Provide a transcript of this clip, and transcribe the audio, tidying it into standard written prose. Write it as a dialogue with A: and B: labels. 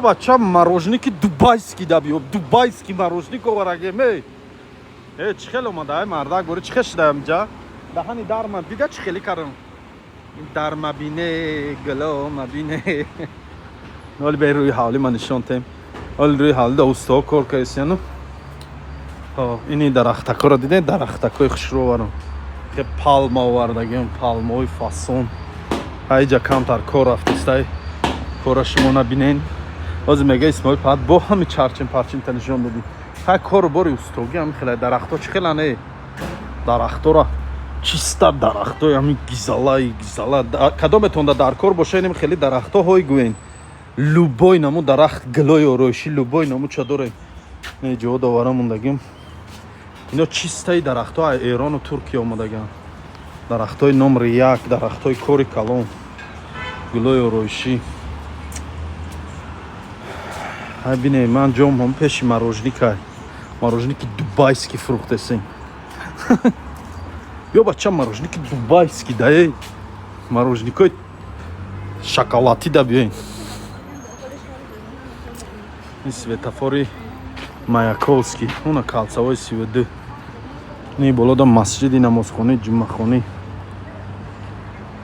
A: бача мороженики дубайский дабиёб. Дубайский мороженик оварагем. Чӣ хел омадаи мардак бори чӣ хел шудаам ҷа? Даҳани дарма дида чӣ хели кардам. Дарма бине, гало мабине. Ҳоли бе рӯи ҳавли ма нишон тем. Ҳоли рӯи ҳавли да устоо кор кардисяну. Ини дарахтакора дидем, дарахтакои хушрӯварам. Ке палма овардагем, палмаҳои фасон. Ҳайҷа камтар кор рафтистай. Кора шумо набинен. Ҳозир мега Исмоил фақат бо ҳами чарчин парчинта нишон додӣ. Ҳай кору бори устогӣ ҳами хеле дарахтҳо чӣ хела не? Дарахтҳора чиста дарахтҳои ҳами гизалаи гизала. Кадометон дар кор боша инем хеле дарахтҳо ҳой гӯен. Любой наму дарахт гилои ороишӣ любой наму ча дорем. Не ҷо довара мондагим. Ино чистаи дарахтҳои Эрону Туркия омадаган. Дарахтҳои номри 1, дарахтҳои кори калон. Гилои ороишӣ. Ҳай бинем ман ҷомам пеши мороженикай. Мороженики дубайский фрухтесен. Бё бача мороженики дубайский да. Мороженикои шоколади да биёин. Ин светофори Маяковский, уна калцавои 32. Не болода масҷиди намозхонаи ҷумъахонӣ.